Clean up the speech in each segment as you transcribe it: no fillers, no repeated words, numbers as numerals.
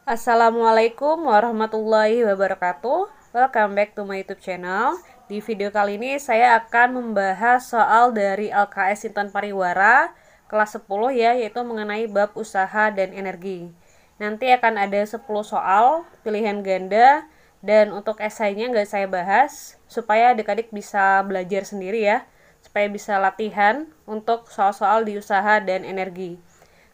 Assalamualaikum warahmatullahi wabarakatuh. Welcome back to my YouTube channel. Di video kali ini saya akan membahas soal dari LKS Intan Pariwara kelas 10 ya, yaitu mengenai bab usaha dan energi. Nanti akan ada 10 soal pilihan ganda, dan untuk esainya nggak saya bahas supaya adik-adik bisa belajar sendiri ya, supaya bisa latihan untuk soal-soal di usaha dan energi.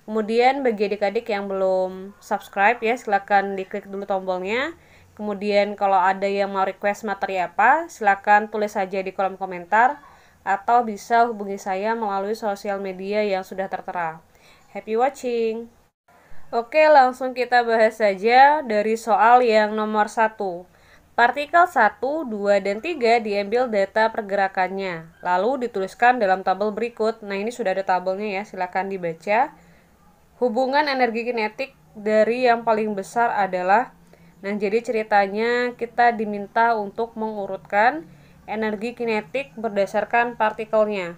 Kemudian bagi adik-adik yang belum subscribe ya, silahkan diklik dulu tombolnya. Kemudian kalau ada yang mau request materi apa, silahkan tulis saja di kolom komentar, atau bisa hubungi saya melalui sosial media yang sudah tertera. Happy watching! Oke, langsung kita bahas saja dari soal yang nomor 1. Partikel 1, 2, dan 3 diambil data pergerakannya, lalu dituliskan dalam tabel berikut. Nah, ini sudah ada tabelnya ya, silahkan dibaca. Hubungan energi kinetik dari yang paling besar adalah, nah jadi ceritanya kita diminta untuk mengurutkan energi kinetik berdasarkan partikelnya.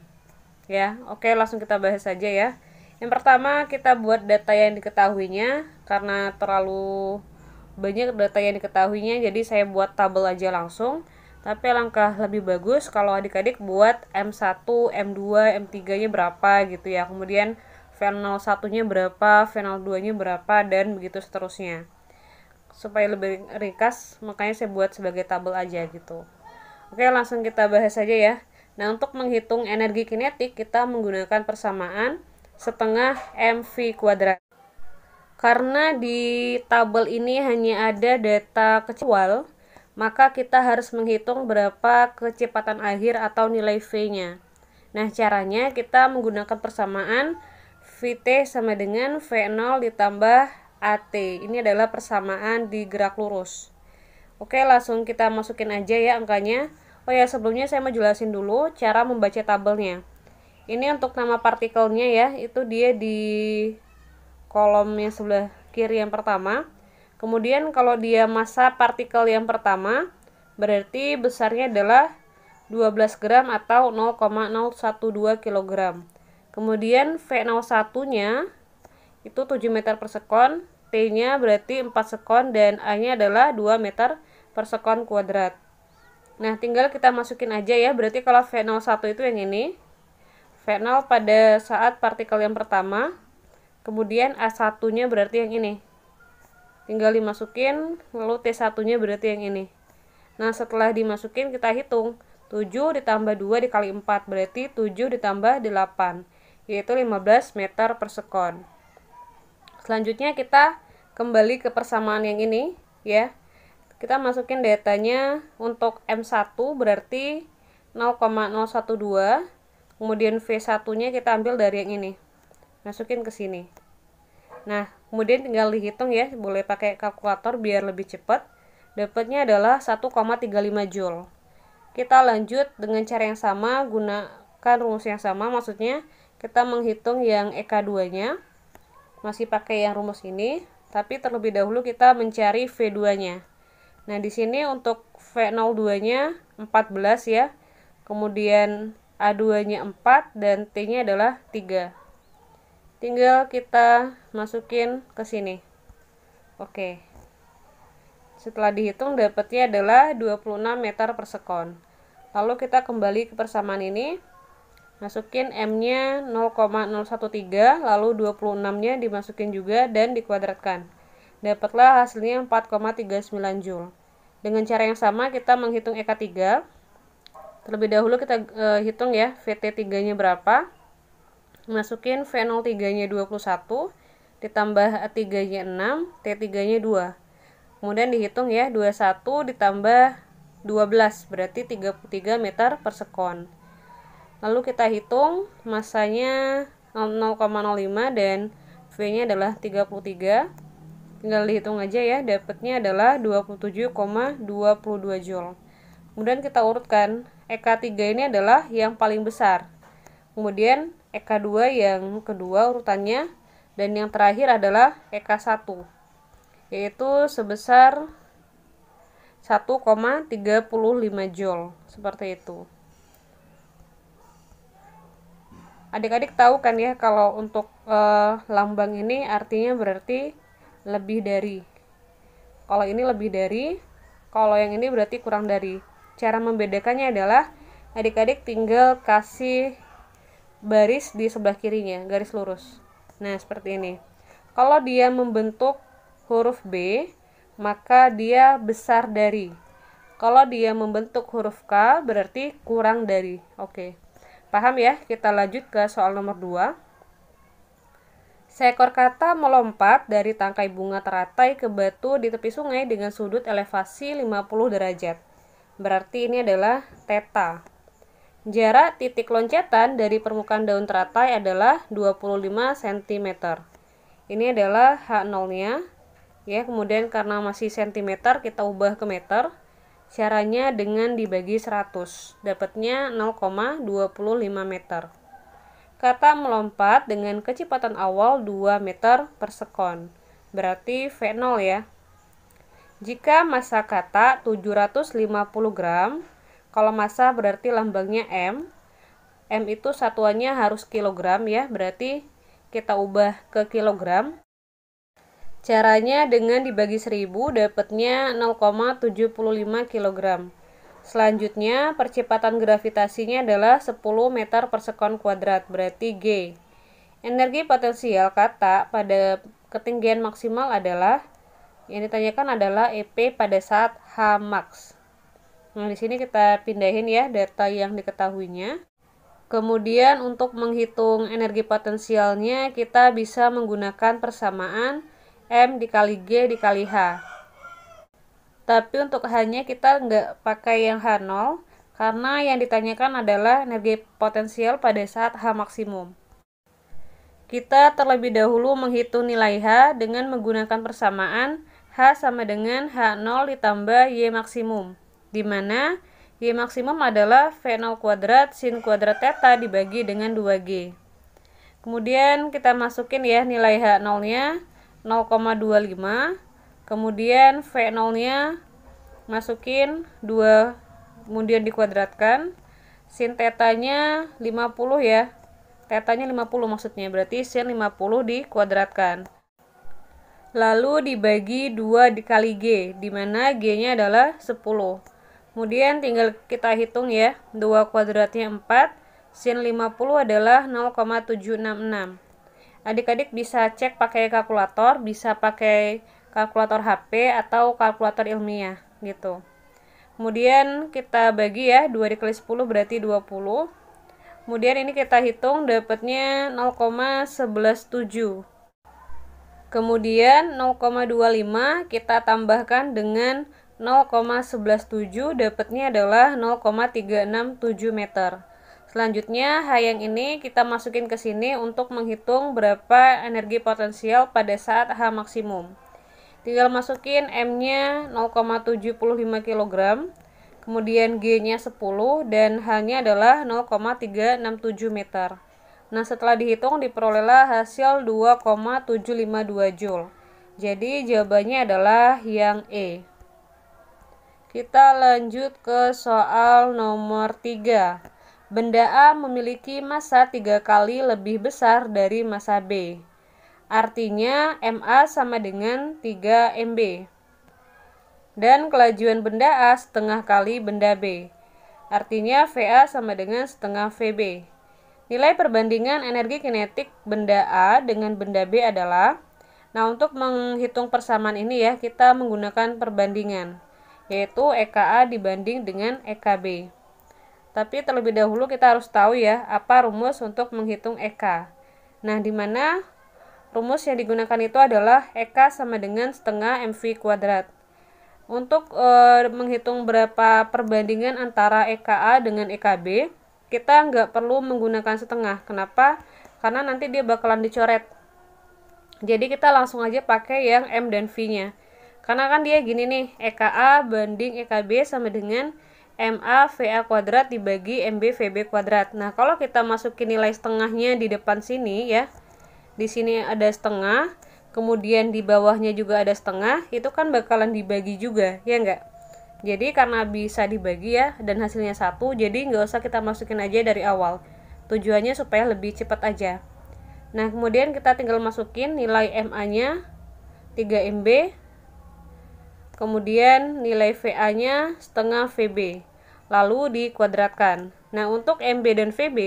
Ya, oke, langsung kita bahas saja ya. Yang pertama kita buat data yang diketahuinya, karena terlalu banyak data yang diketahuinya, jadi saya buat tabel aja langsung. Tapi langkah lebih bagus kalau adik-adik buat M1, M2, M3 nya berapa gitu ya. Kemudian V01 nya berapa, V02 nya berapa, dan begitu seterusnya. Supaya lebih ringkas, makanya saya buat sebagai tabel aja gitu. Oke, langsung kita bahas saja ya. Nah, untuk menghitung energi kinetik, kita menggunakan persamaan setengah mv kuadrat. Karena di tabel ini hanya ada data kecil, maka kita harus menghitung berapa kecepatan akhir atau nilai V-nya. Nah, caranya kita menggunakan persamaan Vt sama dengan V0 ditambah At. Ini adalah persamaan di gerak lurus. Oke, langsung kita masukin aja ya angkanya. Oh ya, sebelumnya saya mau jelasin dulu cara membaca tabelnya. Ini untuk nama partikelnya ya, itu dia di kolomnya sebelah kiri yang pertama. Kemudian kalau dia massa partikel yang pertama, berarti besarnya adalah 12 gram atau 0,012 kg. Kemudian V01-nya itu 7 meter per sekon, T-nya berarti 4 sekon, dan A-nya adalah 2 meter per sekon kuadrat. Nah, tinggal kita masukin aja ya, berarti kalau V01 itu yang ini. V0 pada saat partikel yang pertama, kemudian A1-nya berarti yang ini. Tinggal dimasukin, lalu T1-nya berarti yang ini. Nah, setelah dimasukin kita hitung. 7 ditambah 2 dikali 4 berarti 7 ditambah 8, yaitu 15 meter per sekon. Selanjutnya kita kembali ke persamaan yang ini ya. Kita masukin datanya untuk M1 berarti 0,012. Kemudian V1-nya kita ambil dari yang ini. Masukin ke sini. Nah, kemudian tinggal dihitung ya, boleh pakai kalkulator biar lebih cepat. Dapatnya adalah 1,35 Joule. Kita lanjut dengan cara yang sama, gunakan rumus yang sama, maksudnya kita menghitung yang EK2-nya. Masih pakai yang rumus ini, tapi terlebih dahulu kita mencari V2-nya. Nah, di sini untuk V02-nya 14 ya. Kemudian A2-nya 4 dan T-nya adalah 3. Tinggal kita masukin ke sini. Oke. Setelah dihitung dapatnya adalah 26 meter per sekon. Lalu kita kembali ke persamaan ini. Masukin M-nya 0,013, lalu 26-nya dimasukin juga dan dikuadratkan. Dapatlah hasilnya 4,39 Joule. Dengan cara yang sama kita menghitung EK3. Terlebih dahulu kita hitung ya, VT3-nya berapa. Masukin V03-nya 21, ditambah A3-nya 6, T3-nya 2. Kemudian dihitung ya, 21 ditambah 12 berarti 33 meter per sekon. Lalu kita hitung massanya 0,05 dan V-nya adalah 33. Tinggal dihitung aja ya, dapatnya adalah 27,22 Joule. Kemudian kita urutkan, EK3 ini adalah yang paling besar. Kemudian EK2 yang kedua urutannya, dan yang terakhir adalah EK1, yaitu sebesar 1,35 Joule, seperti itu. Adik-adik tahu kan ya, kalau untuk lambang ini artinya berarti lebih dari Kalau ini lebih dari, kalau yang ini berarti kurang dari. Cara membedakannya adalah adik-adik tinggal kasih baris di sebelah kirinya, garis lurus. Nah, seperti ini. Kalau dia membentuk huruf B, maka dia besar dari. Kalau dia membentuk huruf K, berarti kurang dari. Oke. Paham ya? Kita lanjut ke soal nomor 2. Seekor kata melompat dari tangkai bunga teratai ke batu di tepi sungai dengan sudut elevasi 50 derajat. Berarti ini adalah theta. Jarak titik loncatan dari permukaan daun teratai adalah 25 cm. Ini adalah H0-nya. Ya, kemudian karena masih cm kita ubah ke meter. Caranya dengan dibagi 100. Dapatnya 0,25 meter. Kata melompat dengan kecepatan awal 2 meter per sekon. Berarti V0 ya. Jika massa kata 750 gram, kalau massa berarti lambangnya M. M itu satuannya harus kilogram ya, berarti kita ubah ke kilogram. Caranya dengan dibagi 1000 dapatnya 0,75 kg. Selanjutnya, percepatan gravitasinya adalah 10 meter per sekon kuadrat, berarti G. Energi potensial kata pada ketinggian maksimal adalah, yang ditanyakan adalah EP pada saat H max. Nah, di sini kita pindahin ya data yang diketahuinya. Kemudian untuk menghitung energi potensialnya, kita bisa menggunakan persamaan M dikali G dikali H. Tapi untuk H-nya kita nggak pakai yang H0, karena yang ditanyakan adalah energi potensial pada saat H maksimum. Kita terlebih dahulu menghitung nilai H dengan menggunakan persamaan H sama dengan H0 ditambah Y maksimum, di mana Y maksimum adalah V0 kuadrat sin kuadrat theta dibagi dengan 2G. Kemudian kita masukin ya nilai H0-nya 0,25. Kemudian V0-nya masukin 2, kemudian dikuadratkan. Sin tetanya 50 ya. Tetanya 50 maksudnya, berarti sin 50 dikuadratkan. Lalu dibagi 2 dikali G, dimana G-nya adalah 10. Kemudian tinggal kita hitung ya, 2 kuadratnya 4, sin 50 adalah 0,766. Adik-adik bisa cek pakai kalkulator, bisa pakai kalkulator HP atau kalkulator ilmiah gitu. Kemudian kita bagi ya, 2 dikali 10 berarti 20. Kemudian ini kita hitung dapatnya 0,117. Kemudian 0,25 kita tambahkan dengan 0,117, dapatnya adalah 0,367 meter. Selanjutnya, H yang ini kita masukin ke sini untuk menghitung berapa energi potensial pada saat H maksimum. Tinggal masukin M-nya 0,75 kg, kemudian G-nya 10, dan H-nya adalah 0,367 meter. Nah, setelah dihitung diperolehlah hasil 2,752 Joule. Jadi, jawabannya adalah yang E. Kita lanjut ke soal nomor 3. Benda A memiliki massa 3 kali lebih besar dari massa B. Artinya MA sama dengan 3 MB. Dan kelajuan benda A setengah kali benda B. Artinya VA sama dengan setengah VB. Nilai perbandingan energi kinetik benda A dengan benda B adalah, nah untuk menghitung persamaan ini ya, kita menggunakan perbandingan, yaitu EKA dibanding dengan EKB. Tapi terlebih dahulu kita harus tahu ya, apa rumus untuk menghitung EK. Nah, di mana rumus yang digunakan itu adalah EK sama dengan setengah MV kuadrat. Untuk menghitung berapa perbandingan antara EKA dengan EKB, kita nggak perlu menggunakan setengah. Kenapa? Karena nanti dia bakalan dicoret. Jadi kita langsung aja pakai yang M dan V-nya. Karena kan dia gini nih, EKA banding EKB sama dengan MA VA kuadrat dibagi MB VB kuadrat. Nah, kalau kita masukin nilai setengahnya di depan sini ya, di sini ada setengah, kemudian di bawahnya juga ada setengah, itu kan bakalan dibagi juga, ya enggak? Jadi karena bisa dibagi ya, dan hasilnya 1, jadi nggak usah kita masukin aja dari awal. Tujuannya supaya lebih cepat aja. Nah, kemudian kita tinggal masukin nilai MA-nya 3 MB, kemudian nilai VA-nya setengah VB, lalu dikuadratkan. Nah, untuk MB dan VB,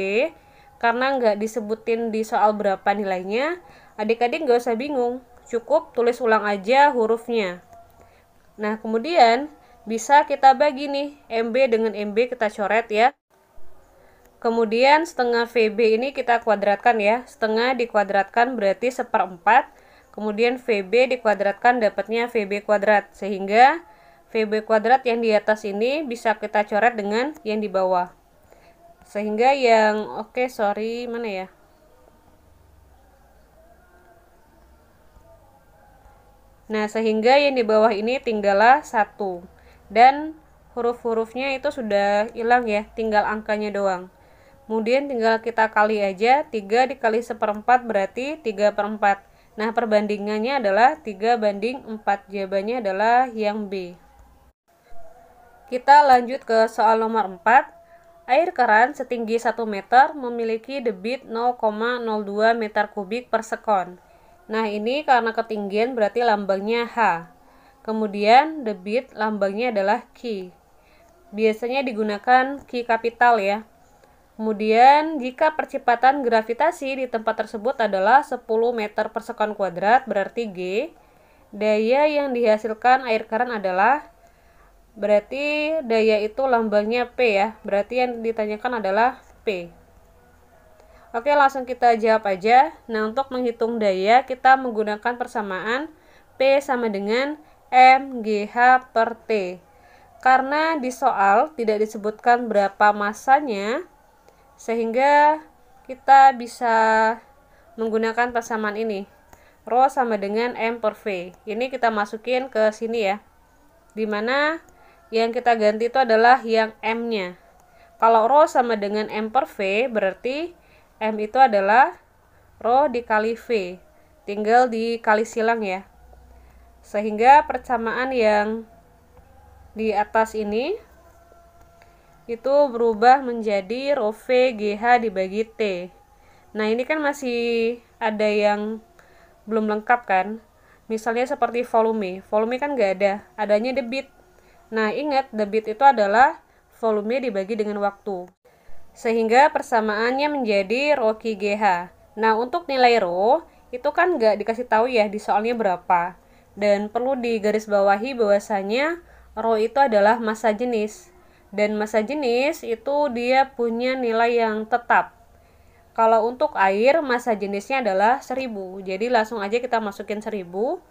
karena nggak disebutin di soal berapa nilainya, adik-adik nggak usah bingung, cukup tulis ulang aja hurufnya. Nah, kemudian bisa kita bagi nih, MB dengan MB kita coret ya. Kemudian setengah VB ini kita kuadratkan ya, setengah dikuadratkan berarti 1/4. Kemudian VB dikuadratkan dapatnya VB kuadrat, sehingga VB kuadrat yang di atas ini bisa kita coret dengan yang di bawah. Sehingga yang mana ya? Nah, sehingga yang di bawah ini tinggallah 1. Dan huruf-hurufnya itu sudah hilang ya, tinggal angkanya doang. Kemudian tinggal kita kali aja, 3 dikali 1/4 berarti 3/4. Nah, perbandingannya adalah 3/4. Jawabannya adalah yang B. Kita lanjut ke soal nomor 4. Air keran setinggi 1 meter memiliki debit 0,02 meter kubik per sekon. Nah, ini karena ketinggian berarti lambangnya H. Kemudian debit lambangnya adalah Q. Biasanya digunakan Q kapital ya. Kemudian, jika percepatan gravitasi di tempat tersebut adalah 10 meter per sekon kuadrat, berarti G. Daya yang dihasilkan air keran adalah, berarti daya itu lambangnya P ya. Berarti yang ditanyakan adalah P. Oke, langsung kita jawab aja. Nah, untuk menghitung daya, kita menggunakan persamaan P sama dengan mGh per T. Karena di soal tidak disebutkan berapa massanya, sehingga kita bisa menggunakan persamaan ini. Rho sama dengan M per V. Ini kita masukin ke sini ya. Dimana yang kita ganti itu adalah yang M-nya. Kalau Rho sama dengan M per V, berarti M itu adalah Rho dikali V. Tinggal dikali silang ya. Sehingga persamaan yang di atas ini itu berubah menjadi Rho V GH dibagi T. Nah, ini kan masih ada yang belum lengkap kan. Misalnya seperti volume. Volume kan nggak ada, adanya debit. Nah, ingat debit itu adalah volume dibagi dengan waktu. Sehingga persamaannya menjadi Rho Q GH. Nah, untuk nilai Rho itu kan nggak dikasih tahu ya di soalnya berapa. Dan perlu digarisbawahi bahwasanya Rho itu adalah massa jenis. Dan massa jenis itu dia punya nilai yang tetap. Kalau untuk air, massa jenisnya adalah 1000. Jadi langsung aja kita masukin 1000.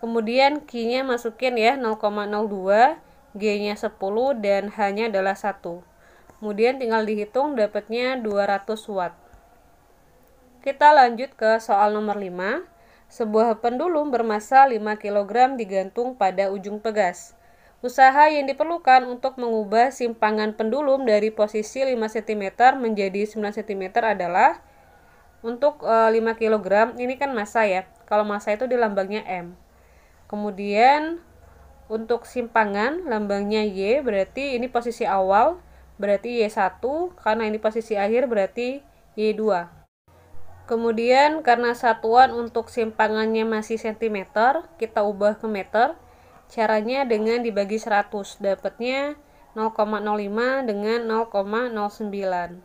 Kemudian Q-nya masukin ya 0,02, G-nya 10, dan H-nya adalah 1. Kemudian tinggal dihitung dapatnya 200 watt. Kita lanjut ke soal nomor 5. Sebuah pendulum bermassa 5 kg digantung pada ujung pegas. Usaha yang diperlukan untuk mengubah simpangan pendulum dari posisi 5 cm menjadi 9 cm adalah, untuk 5 kg ini kan massa ya. Kalau massa itu di lambangnya M. Kemudian untuk simpangan lambangnya Y, berarti ini posisi awal, berarti Y1, karena ini posisi akhir berarti Y2. Kemudian karena satuan untuk simpangannya masih cm, kita ubah ke meter. Caranya dengan dibagi 100, dapatnya 0,05 dengan 0,09.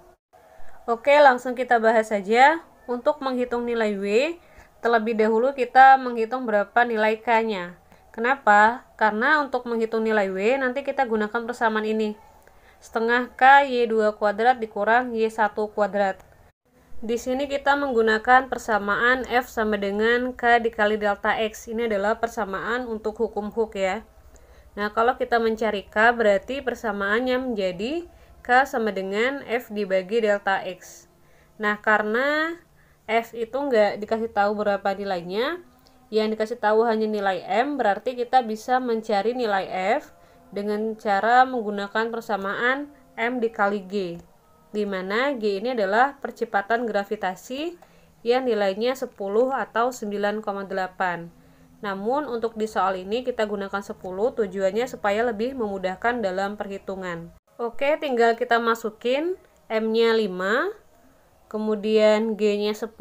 Oke, langsung kita bahas saja. Untuk menghitung nilai W, terlebih dahulu kita menghitung berapa nilai K-nya. Kenapa? Karena untuk menghitung nilai W, nanti kita gunakan persamaan ini. Setengah K Y2 kuadrat dikurang Y1 kuadrat. Di sini kita menggunakan persamaan F sama dengan K dikali delta X. Ini adalah persamaan untuk hukum Hooke ya. Nah, kalau kita mencari K, berarti persamaannya menjadi K sama dengan F dibagi delta X. Nah, karena F itu nggak dikasih tahu berapa nilainya, yang dikasih tahu hanya nilai M, berarti kita bisa mencari nilai F dengan cara menggunakan persamaan M dikali G. Di mana G ini adalah percepatan gravitasi yang nilainya 10 atau 9,8. Namun untuk di soal ini kita gunakan 10, tujuannya supaya lebih memudahkan dalam perhitungan. Oke, tinggal kita masukin M-nya 5, kemudian G-nya 10,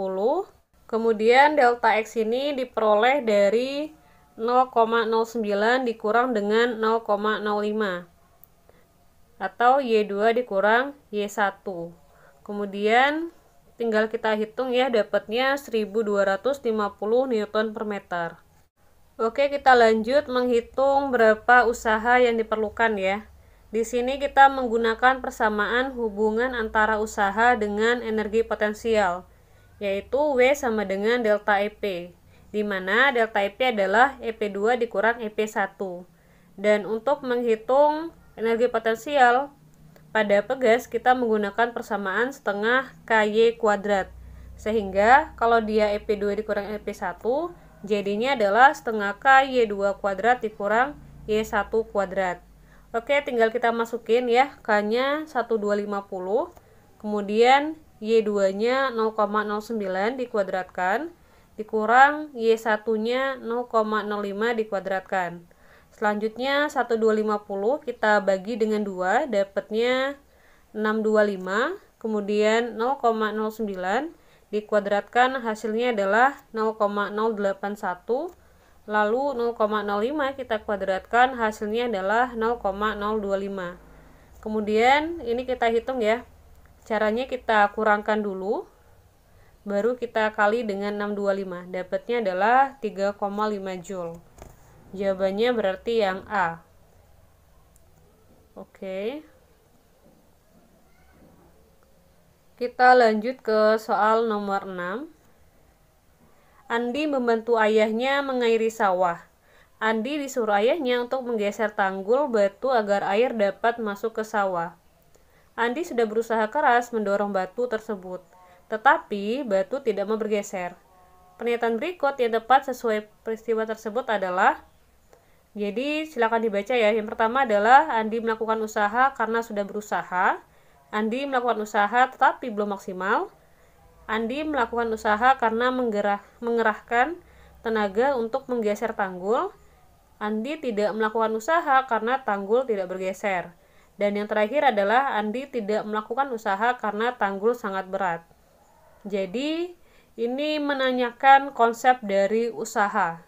kemudian delta X ini diperoleh dari 0,09 dikurang dengan 0,05 atau Y2 dikurang Y1. Kemudian tinggal kita hitung ya, dapatnya 1250 Newton per meter. Oke, kita lanjut menghitung berapa usaha yang diperlukan ya. Di sini kita menggunakan persamaan hubungan antara usaha dengan energi potensial, yaitu W sama dengan delta EP, di mana delta EP adalah EP2 dikurang EP1. Dan untuk menghitung energi potensial pada pegas, kita menggunakan persamaan setengah KY kuadrat. Sehingga kalau dia EP2 dikurang EP1, jadinya adalah setengah KY2 kuadrat dikurang Y1 kuadrat. Oke, tinggal kita masukin ya, K-nya 1250, kemudian Y2-nya 0,09 dikuadratkan, dikurang Y1-nya 0,05 dikuadratkan. Selanjutnya 1250 kita bagi dengan 2, dapatnya 625, kemudian 0,09 dikuadratkan, hasilnya adalah 0,081. Lalu 0,05 kita kuadratkan, hasilnya adalah 0,025. Kemudian ini kita hitung ya. Caranya kita kurangkan dulu, baru kita kali dengan 625. Dapatnya adalah 3,5 Joule. Jawabannya berarti yang A. Oke. Kita lanjut ke soal nomor 6. Andi membantu ayahnya mengairi sawah. Andi disuruh ayahnya untuk menggeser tanggul batu agar air dapat masuk ke sawah. Andi sudah berusaha keras mendorong batu tersebut, tetapi batu tidak mau bergeser. Pernyataan berikut yang tepat sesuai peristiwa tersebut adalah, jadi silakan dibaca ya. Yang pertama adalah Andi melakukan usaha karena sudah berusaha. Andi melakukan usaha tetapi belum maksimal. Andi melakukan usaha karena mengerahkan tenaga untuk menggeser tanggul. Andi tidak melakukan usaha karena tanggul tidak bergeser. Dan yang terakhir adalah Andi tidak melakukan usaha karena tanggul sangat berat. Jadi ini menanyakan konsep dari usaha.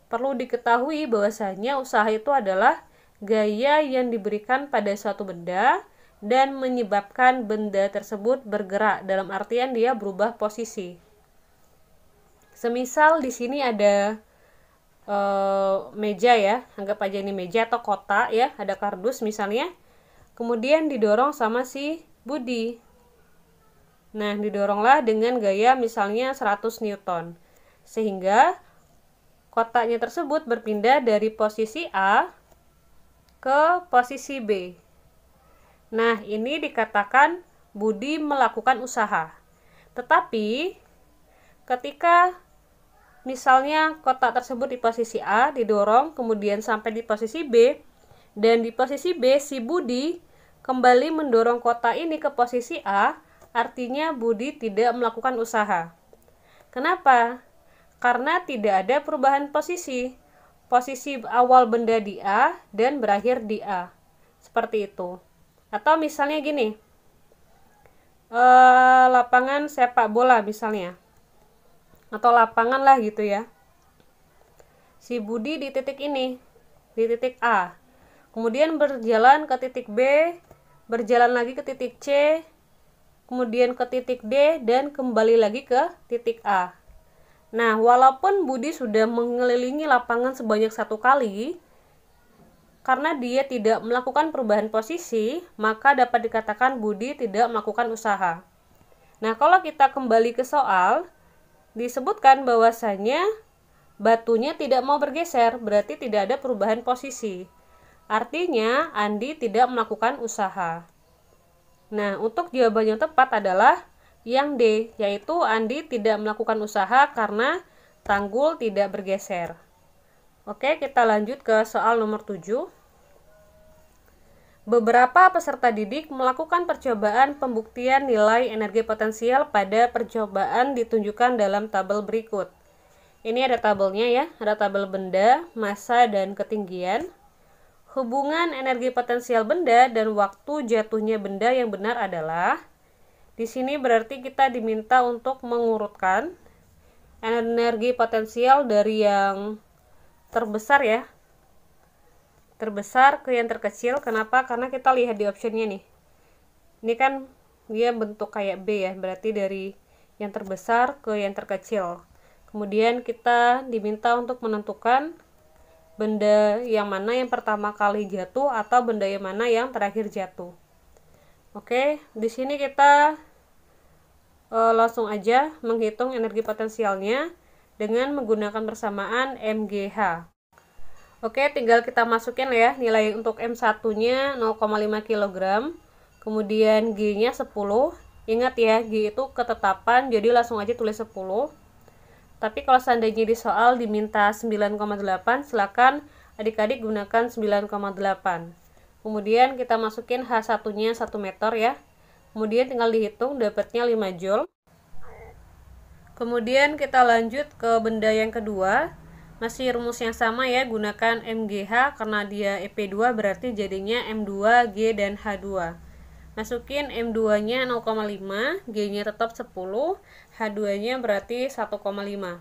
Perlu diketahui bahwasanya usaha itu adalah gaya yang diberikan pada suatu benda dan menyebabkan benda tersebut bergerak, dalam artian dia berubah posisi. Semisal di sini ada meja ya, anggap aja ini meja atau kotak ya, ada kardus misalnya, kemudian didorong sama si Budi. Nah, didoronglah dengan gaya misalnya 100 Newton, sehingga kotaknya tersebut berpindah dari posisi A ke posisi B. Nah, ini dikatakan Budi melakukan usaha. Tetapi ketika misalnya kotak tersebut di posisi A didorong kemudian sampai di posisi B, dan di posisi B si Budi kembali mendorong kotak ini ke posisi A, artinya Budi tidak melakukan usaha. Kenapa? Karena tidak ada perubahan posisi. Posisi awal benda di A dan berakhir di A. Seperti itu. Atau misalnya gini, lapangan sepak bola misalnya, atau lapangan lah gitu ya. Si Budi di titik ini, di titik A, kemudian berjalan ke titik B, berjalan lagi ke titik C, kemudian ke titik D, dan kembali lagi ke titik A. Nah, walaupun Budi sudah mengelilingi lapangan sebanyak 1 kali, karena dia tidak melakukan perubahan posisi, maka dapat dikatakan Budi tidak melakukan usaha. Nah, kalau kita kembali ke soal, disebutkan bahwasanya batunya tidak mau bergeser, berarti tidak ada perubahan posisi. Artinya, Andi tidak melakukan usaha. Nah, untuk jawaban yang tepat adalah yang D, yaitu Andi tidak melakukan usaha karena tanggul tidak bergeser. Oke, kita lanjut ke soal nomor 7. Beberapa peserta didik melakukan percobaan pembuktian nilai energi potensial pada percobaan ditunjukkan dalam tabel berikut. Ini ada tabelnya ya, ada tabel benda, massa, dan ketinggian. Hubungan energi potensial benda dan waktu jatuhnya benda yang benar adalah, di sini berarti kita diminta untuk mengurutkan energi potensial dari yang terbesar ya, terbesar ke yang terkecil. Kenapa? Karena kita lihat di optionnya nih, ini kan dia bentuk kayak B ya, berarti dari yang terbesar ke yang terkecil. Kemudian kita diminta untuk menentukan benda yang mana yang pertama kali jatuh atau benda yang mana yang terakhir jatuh. Oke, di sini kita langsung aja menghitung energi potensialnya dengan menggunakan persamaan MGH. Oke, tinggal kita masukin ya nilai untuk M1-nya 0,5 kg, kemudian G-nya 10. Ingat ya, G itu ketetapan, jadi langsung aja tulis 10. Tapi kalau seandainya di soal diminta 9,8, silakan adik-adik gunakan 9,8. Kemudian kita masukin H1-nya 1 meter ya. Kemudian tinggal dihitung, dapatnya 5 Joule. Kemudian kita lanjut ke benda yang kedua. Masih rumus yang sama ya, gunakan MGH karena dia EP2 berarti jadinya M2, G, dan H2. Masukin M2-nya 0,5, G-nya tetap 10, H2-nya berarti 1,5.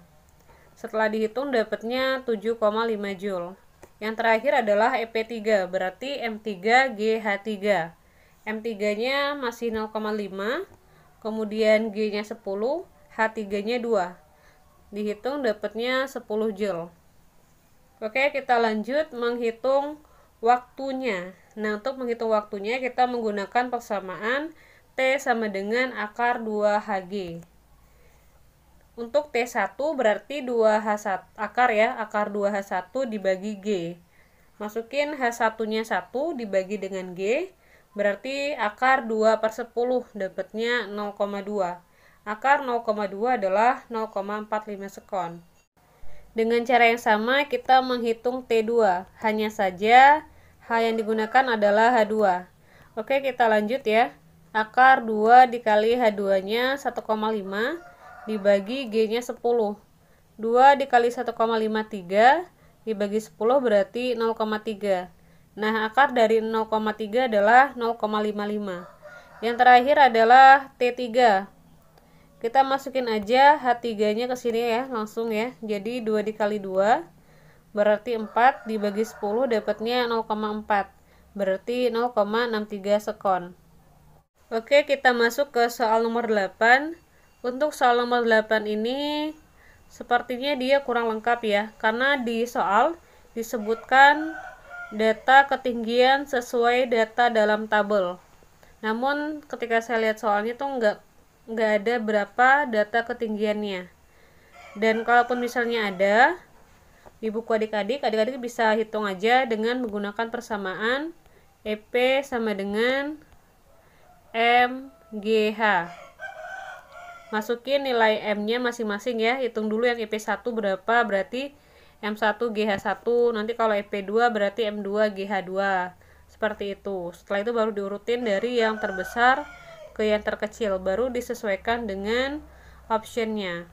Setelah dihitung dapatnya 7,5 Joule. Yang terakhir adalah EP3, berarti M3, G, H3. M3-nya masih 0,5, kemudian G-nya 10, H3-nya 2. Dihitung dapatnya 10 Joule. Oke, kita lanjut menghitung waktunya. Nah, untuk menghitung waktunya kita menggunakan persamaan T sama dengan akar 2Hg. Untuk T1 berarti 2H1 akar ya, akar 2H1 dibagi G. Masukin H1-nya 1 dibagi dengan G, berarti akar 2/10, dapatnya 0,2. Akar 0,2 adalah 0,45 sekon. Dengan cara yang sama kita menghitung T2. Hanya saja H yang digunakan adalah H2. Oke, kita lanjut ya. Akar 2 dikali H2-nya 1,5 dibagi G-nya 10. 2 dikali 1,53 dibagi 10 berarti 0,3. Nah, akar dari 0,3 adalah 0,55. Yang terakhir adalah T3. Kita masukin aja H3-nya ke sini ya, langsung ya. Jadi 2 dikali 2 berarti 4 dibagi 10 dapatnya 0,4. Berarti 0,63 sekon. Oke, kita masuk ke soal nomor 8. Untuk soal nomor 8 ini sepertinya dia kurang lengkap ya, karena di soal disebutkan data ketinggian sesuai data dalam tabel. Namun ketika saya lihat soalnya tuh nggak ada berapa data ketinggiannya. Dan kalaupun misalnya ada di buku adik-adik bisa hitung aja dengan menggunakan persamaan EP sama dengan MGH. Masukin nilai M-nya masing-masing ya, hitung dulu yang EP1 berapa, berarti M1 GH1, nanti kalau EP2 berarti M2 GH2. Seperti itu. Setelah itu baru diurutin dari yang terbesar ke yang terkecil, baru disesuaikan dengan optionnya.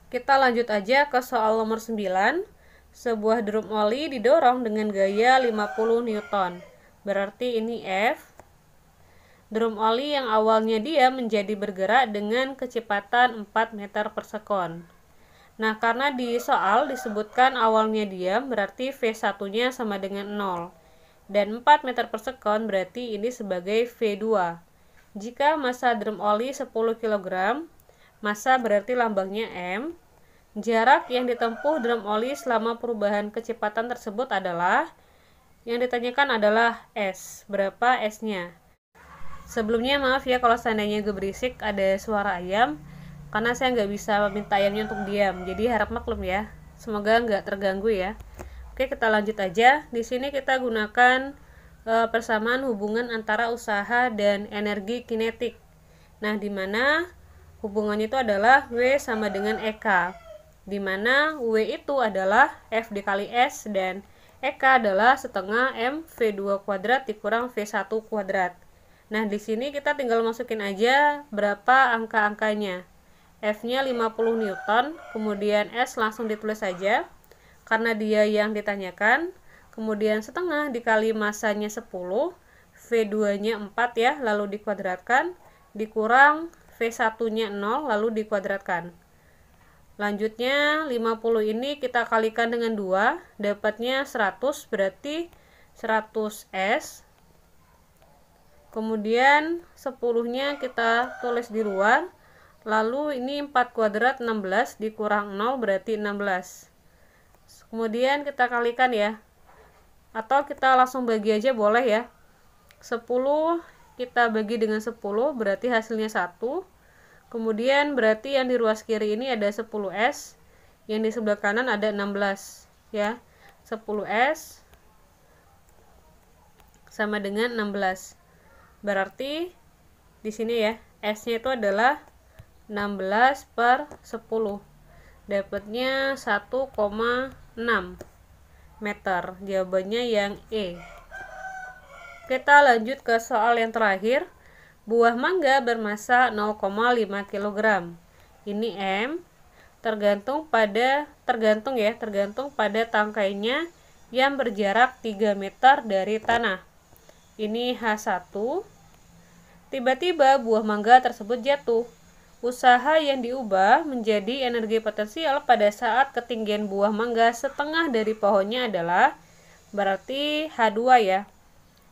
Kita lanjut aja ke soal nomor 9. Sebuah drum oli didorong dengan gaya 50 Newton. Berarti ini F. Drum oli yang awalnya dia menjadi bergerak dengan kecepatan 4 meter per sekon. Nah, karena di soal disebutkan awalnya diam, berarti V1-nya sama dengan 0. Dan 4 meter per sekon berarti ini sebagai V2. Jika massa drum oli 10 kg, massa berarti lambangnya M. Jarak yang ditempuh drum oli selama perubahan kecepatan tersebut adalah, yang ditanyakan adalah S. Berapa S-nya? Sebelumnya maaf ya kalau seandainya berisik ada suara ayam, karena saya nggak bisa meminta ayamnya untuk diam, jadi harap maklum ya. Semoga nggak terganggu ya. Oke, kita lanjut aja. Di sini kita gunakan persamaan hubungan antara usaha dan energi kinetik. Nah, di mana hubungannya itu adalah W sama dengan EK. Di mana W itu adalah F dikali S dan EK adalah setengah M V2 kuadrat dikurang V1 kuadrat. Nah, di sini kita tinggal masukin aja berapa angka-angkanya. F-nya 50 Newton, kemudian S langsung ditulis saja karena dia yang ditanyakan. Kemudian setengah dikali massanya 10, V2-nya 4 ya, lalu dikuadratkan, dikurang V1-nya 0, lalu dikuadratkan. Lanjutnya 50 ini kita kalikan dengan 2, dapatnya 100, berarti 100 S. Kemudian 10-nya kita tulis di luar. Lalu ini 4 kuadrat 16 dikurang 0 berarti 16. Kemudian kita kalikan ya. Atau kita langsung bagi aja boleh ya. 10 kita bagi dengan 10 berarti hasilnya 1. Kemudian berarti yang di ruas kiri ini ada 10S, yang di sebelah kanan ada 16 ya. 10S sama dengan 16. Berarti di sini ya, S-nya itu adalah 16 per 10. Dapatnya 1,6 meter. Jawabannya yang E. Kita lanjut ke soal yang terakhir. Buah mangga bermasa 0,5 kg. Ini M, tergantung pada tangkainya yang berjarak 3 meter dari tanah. Ini H1. Tiba-tiba buah mangga tersebut jatuh. Usaha yang diubah menjadi energi potensial pada saat ketinggian buah mangga setengah dari pohonnya adalah, berarti H2 ya.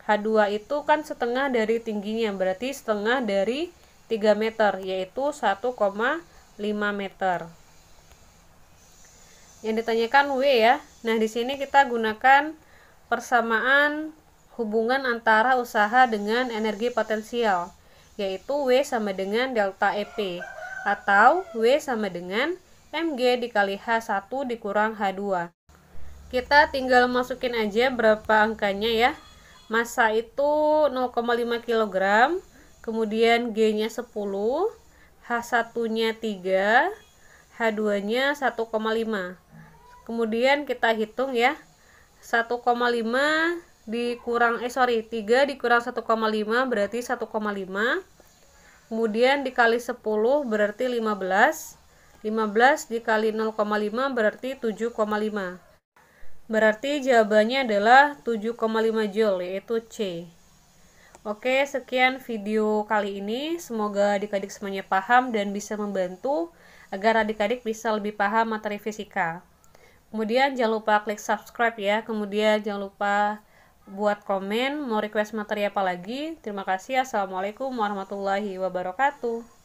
H2 itu kan setengah dari tingginya, berarti setengah dari 3 meter, yaitu 1,5 meter. Yang ditanyakan W ya. Nah, di sini kita gunakan persamaan hubungan antara usaha dengan energi potensial, yaitu W sama dengan delta EP, atau W sama dengan mg dikali H1 dikurang H2. Kita tinggal masukin aja berapa angkanya ya. Massa itu 0,5 kg, kemudian G-nya 10, H1-nya 3, H2-nya 1,5. Kemudian kita hitung ya. 1,5 dikurang 3 dikurang 1,5 berarti 1,5. Kemudian dikali 10 berarti 15. 15 dikali 0,5 berarti 7,5. Berarti jawabannya adalah 7,5 Joule, yaitu C. Oke, sekian video kali ini. Semoga adik-adik semuanya paham dan bisa membantu agar adik-adik bisa lebih paham materi fisika. Kemudian jangan lupa klik subscribe ya. Kemudian jangan lupa buat komen, mau request materi apa lagi. Terima kasih. Assalamualaikum warahmatullahi wabarakatuh.